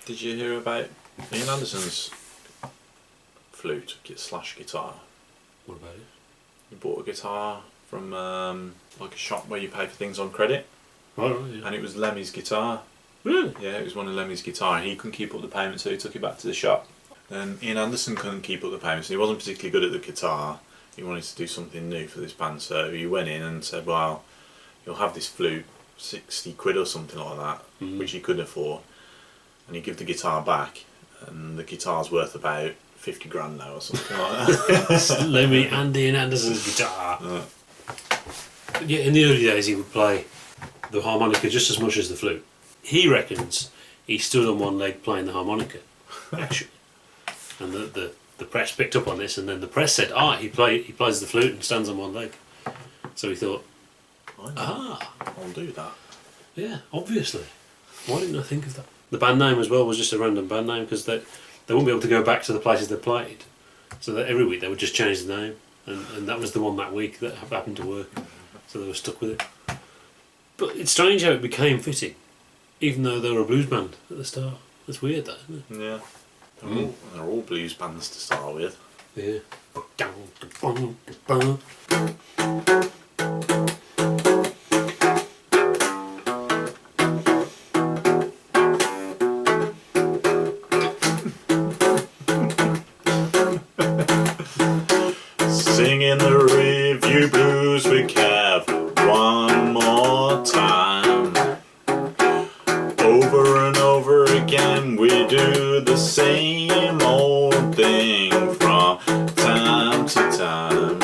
Did you hear about Ian Anderson's flute slash guitar? What about it? He bought a guitar from like a shop where you pay for things on credit. Oh, right, yeah. And it was Lemmy's guitar. Really? Yeah, it was one of Lemmy's guitar, and he couldn't keep up the payments, so he took it back to the shop. And Ian Anderson couldn't keep up the payments, and he wasn't particularly good at the guitar. He wanted to do something new for this band, so he went in and said, well, you'll have this flute, 60 quid or something like that, which he couldn't afford. And he gave the guitar back, and the guitar's worth about 50 grand now or something like that. Lemmy and Ian Anderson's guitar. Yeah, in the early days he would play the harmonica just as much as the flute. He reckons he stood on one leg playing the harmonica, actually. And the press picked up on this, and then the press said, he plays the flute and stands on one leg. So he thought, I'll do that. Yeah, obviously. Why didn't I think of that? The band name as well was just a random band name because they wouldn't be able to go back to the places they played. So that every week they would just change the name, and that was the one that week that happened to work. So they were stuck with it. But it's strange how it became fitting, even though they were a blues band at the start. That's weird, that, isn't it? Yeah. They're all blues bands to start with. Yeah. Singing the review blues with Kev one more time. Over and over again we do the same old thing from time to time.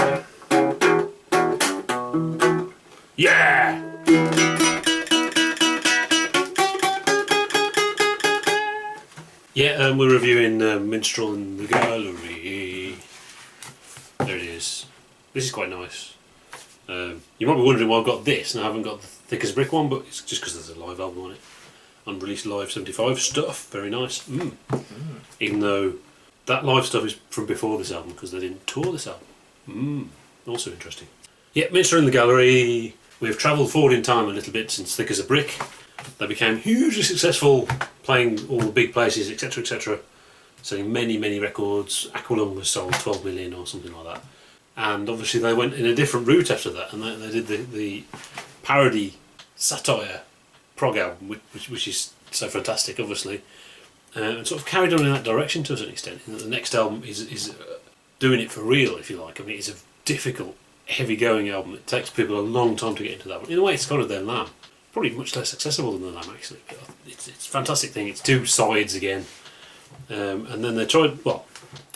Yeah! Yeah, we're reviewing Minstrel in the Gallery. There it is. This is quite nice. You might be wondering why I've got this and I haven't got the Thick as a Brick one, but it's just because there's a live album on it. Unreleased live 75 stuff, very nice. Even though that live stuff is from before this album because they didn't tour this album. Also interesting. Yeah, Minstrel in the Gallery. We've travelled forward in time a little bit since Thick as a Brick. They became hugely successful, playing all the big places, etc., etc. Selling many, many records. Aqualung was sold 12 million or something like that. And obviously they went in a different route after that, and they did the parody satire prog album, which is so fantastic, obviously, and sort of carried on in that direction to a certain extent. The next album is doing it for real, if you like. I mean, it's a difficult, heavy-going album. It takes people a long time to get into that one. In a way, it's kind of their Lamb. Probably much less accessible than the Lamb, actually. But it's a fantastic thing. It's two sides again. And then they tried,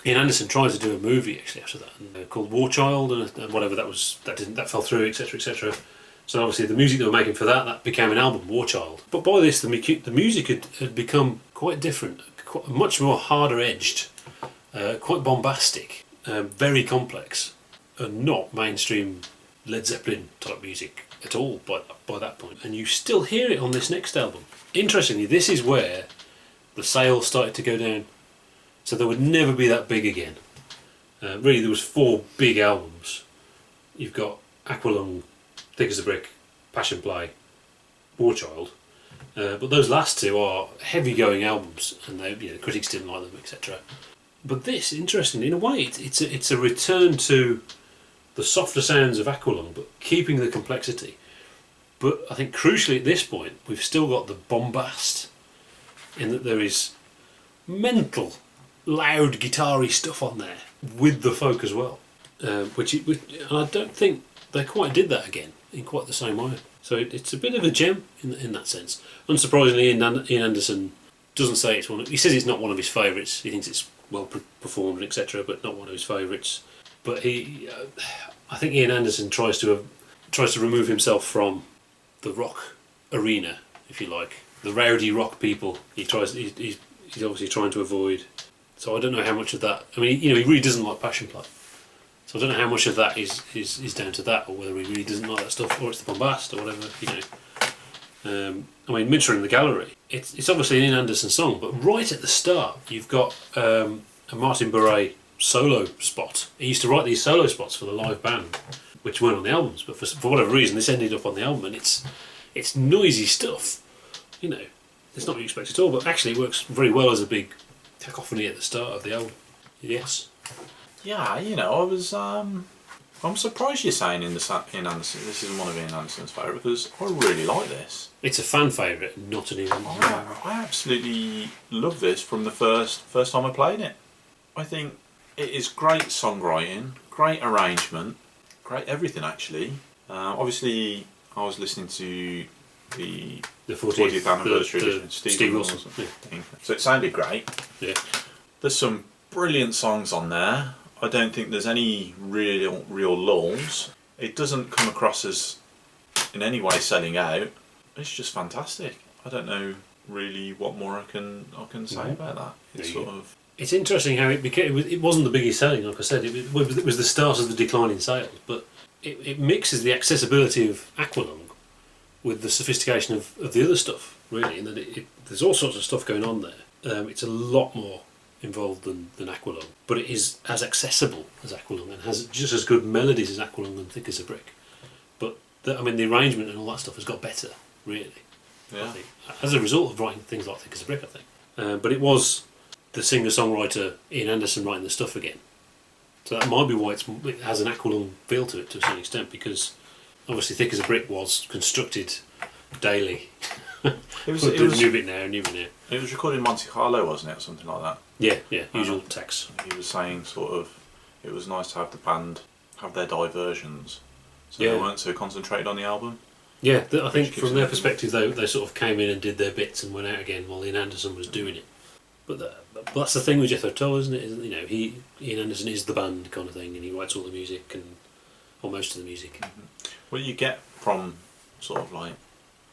Ian Anderson tried to do a movie actually after that, called War Child, and whatever that fell through, etc., etc. So obviously the music they were making for that became an album, War Child. But by this, the music had become quite different, much more harder edged, quite bombastic, very complex, and not mainstream Led Zeppelin type music at all by that point. And you still hear it on this next album. Interestingly, this is where the sales started to go down, so they would never be that big again. Really, there was 4 big albums. You've got Aqualung, Thick as a Brick, Passion Play, War Child, but those last 2 are heavy-going albums, and the critics didn't like them, etc. But this, interestingly, in a way, it's a return to the softer sounds of Aqualung, but keeping the complexity. But I think crucially at this point, we've still got the bombast, in that there is mental, loud, guitar-y stuff on there, with the folk as well. And I don't think they quite did that again, in quite the same way. So it's a bit of a gem in that sense. Unsurprisingly, Ian Anderson doesn't say it's he says it's not one of his favourites. He thinks it's well performed, etc., but not one of his favourites. But I think Ian Anderson tries to remove himself from the rock arena, if you like. The rowdy rock people he's obviously trying to avoid. So I don't know how much of that. I mean, he really doesn't like Passion Play. So I don't know how much of that is down to that, or whether he really doesn't like that stuff, or it's the bombast, or whatever. I mean, Minstrel in the Gallery. It's obviously an Ian Anderson song, but right at the start, you've got a Martin Barre solo spot. He used to write these solo spots for the live band, which weren't on the albums, but for whatever reason, this ended up on the album, and it's noisy stuff. it's not what you expect at all, but actually it works very well as a big cacophony at the start of the album. Yes. Yeah, you know, I'm surprised you're saying Ian Anderson. This isn't one of Ian Anderson's favourite because I really like this. It's a fan favourite, not an Ian. I absolutely love this from the first time I played it. I think it is great songwriting, great arrangement, great everything actually. Obviously, I was listening to the 40th anniversary edition, Steve Wilson thing. So it sounded great. Yeah. There's some brilliant songs on there. I don't think there's any real lulls. It doesn't come across as in any way selling out. It's just fantastic. I don't know really what more I can say about that. It's It's interesting how it became. It wasn't the biggest selling, like I said. It was the start of the decline in sales, but it mixes the accessibility of Aqualung with the sophistication of the other stuff, really. And that there's all sorts of stuff going on there. It's a lot more involved than Aqualung, but it is as accessible as Aqualung and has just as good melodies as Aqualung and Thick as a Brick. But the arrangement and all that stuff has got better, really. Yeah. I think, as a result of writing things like Thick as a Brick, I think. But it was the singer-songwriter Ian Anderson writing the stuff again. So that might be why it has an Aqualung feel to it to a certain extent, because obviously Thick as a Brick was constructed daily. It was new bit now, new bit now. It was recorded in Monte Carlo, wasn't it, or something like that? Yeah, usual text. He was saying sort of it was nice to have the band have their diversions, so they weren't so concentrated on the album. Yeah, I think from their perspective, they sort of came in and did their bits and went out again while Ian Anderson was doing it. But that's the thing with Jethro Tull, isn't it? You know, Ian Anderson is the band kind of thing, and he writes all the music or most of the music. Mm-hmm. What you get from sort of like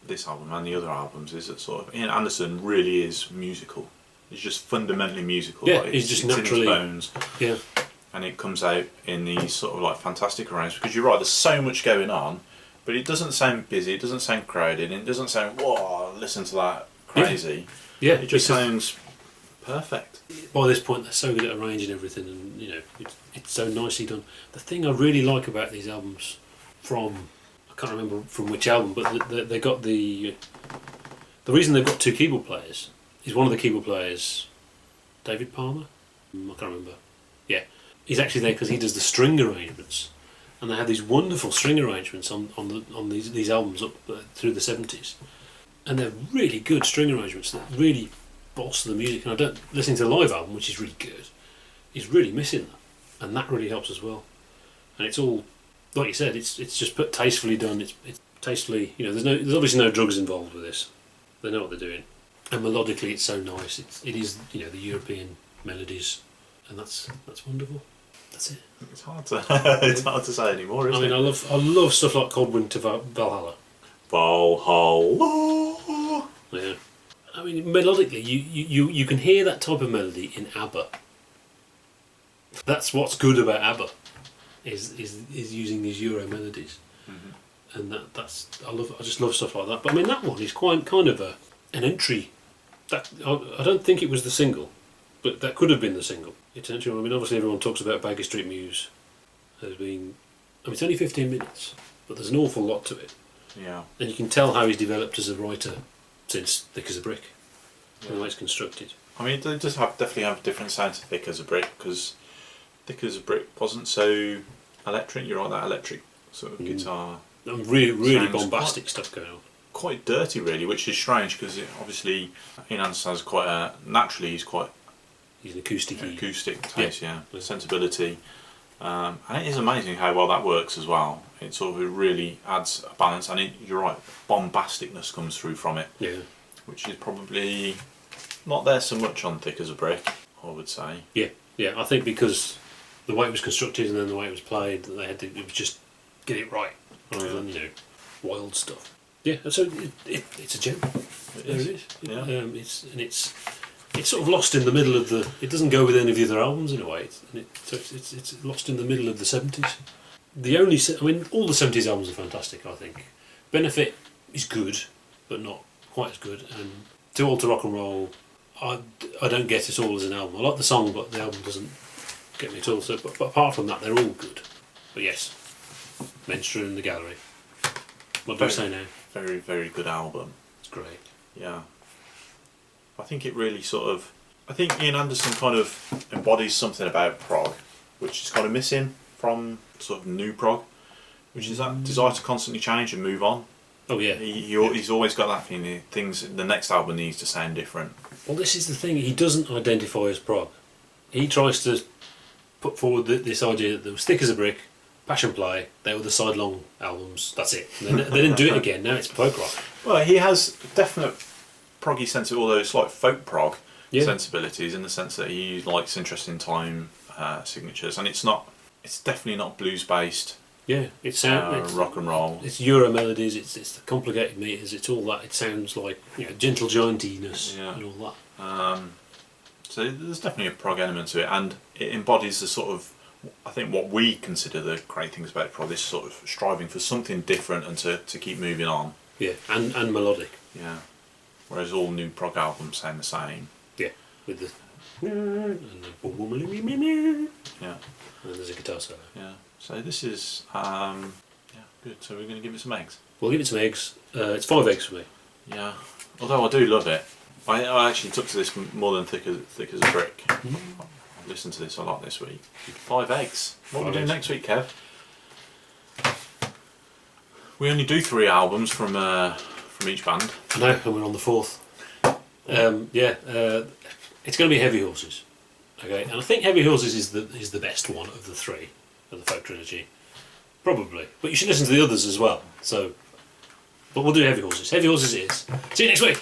this album and the other albums is that sort of Ian Anderson really is musical. He's just fundamentally musical. Yeah, like he's just it's naturally. in his bones. Yeah. And it comes out in these sort of like fantastic arrangements, because you're right, there's so much going on, but it doesn't sound busy, it doesn't sound crowded, and it doesn't sound, whoa, listen to that, crazy. Yeah, it just sounds perfect. By this point, they're so good at arranging everything, and you know, it's so nicely done. The thing I really like about these albums, I can't remember from which album, but they got the reason they've got two keyboard players is one of the keyboard players, David Palmer. I can't remember. Yeah, he's actually there because he does the string arrangements, and they have these wonderful string arrangements on these albums up through the 70s, and they're really good string arrangements that really bolster the music. And listening to the live album, which is really good, is really missing that, and that really helps as well. And it's all, like you said, it's just put tastefully done. It's tastefully, you know, there's obviously no drugs involved with this. They know what they're doing, and melodically it's so nice. It is, you know, the European melodies, and that's wonderful. That's it. It's hard to say anymore, isn't it? I love stuff like Cold Winter Valhalla. Valhalla. Yeah. I mean, melodically, you can hear that type of melody in ABBA. That's what's good about ABBA, is using these Euro melodies, and I just love stuff like that. But I mean, that one is quite kind of an entry. That I don't think it was the single, but that could have been the single. It's an entry. I mean, obviously everyone talks about Baker Street Muse as being. I mean, it's only 15 minutes, but there's an awful lot to it. Yeah. And you can tell how he's developed as a writer since Thick as a Brick, and the way it's constructed. I mean, they just definitely have different sounds to Thick as a Brick, because Thick as a Brick wasn't so electric. You're right, that electric sort of guitar. And really bombastic stuff going on. Quite dirty, really, which is strange, because obviously Ian Anderson has quite naturally he's an acoustic taste, yeah. Sensibility. And it is amazing how well that works as well. It sort of really adds a balance, and you're right, bombasticness comes through from it. Yeah. Which is probably not there so much on Thick as a Brick, I would say. Yeah. I think because the way it was constructed and then the way it was played, it was just get it right, rather than, you know, wild stuff. Yeah, so it's a gem. It is. Yeah. It's sort of lost in the middle of the. It doesn't go with any of the other albums in a way. It's lost in the middle of the 70s. All the 70s albums are fantastic. I think Benefit is good, but not quite as good. And Too Old to Rock and Roll, I don't get it all as an album. I like the song, but the album doesn't get me at all. So, but apart from that, they're all good. But yes, Minstrel In The Gallery. What do you say now? Very, very good album. It's great. Yeah. I think it really sort of. I think Ian Anderson kind of embodies something about prog, which is kind of missing from sort of new prog, which is that desire to constantly change and move on. Oh yeah. He's always got that feeling. The next album needs to sound different. Well, this is the thing. He doesn't identify as prog. He tries to put forward this idea that there was Thick as a Brick, Passion Play. They were the sidelong albums. That's it. They didn't do it again. Now it's folk rock. Well, he has definite proggy sense of all those like folk prog Yeah. sensibilities in the sense that he likes interesting time signatures, and it's definitely not blues based. Yeah, it's Rock and roll. It's Euro melodies. It's the complicated meters. It's all that. It sounds like gentle jointiness and all that. So there's definitely a prog element to it, and it embodies the sort of, I think, what we consider the great things about prog. This sort of striving for something different and to keep moving on. Yeah, and melodic. Yeah. Whereas all new prog albums sound the same. Yeah, with the and the Yeah. and there's a guitar solo. Yeah. So this is good. So we're going to give it some eggs. We'll give it some eggs. It's 5 eggs for me. Yeah. Although I do love it. I actually took to this more than thick as a brick. I've listened to this a lot this week. 5 eggs. What are we doing next week, Kev? We only do 3 albums from each band. I know, and we're on the 4th. It's going to be Heavy Horses. Okay, and I think Heavy Horses is the best one of the 3 of the folk trilogy, probably. But you should listen to the others as well. So, but we'll do Heavy Horses. Heavy Horses it is. See you next week.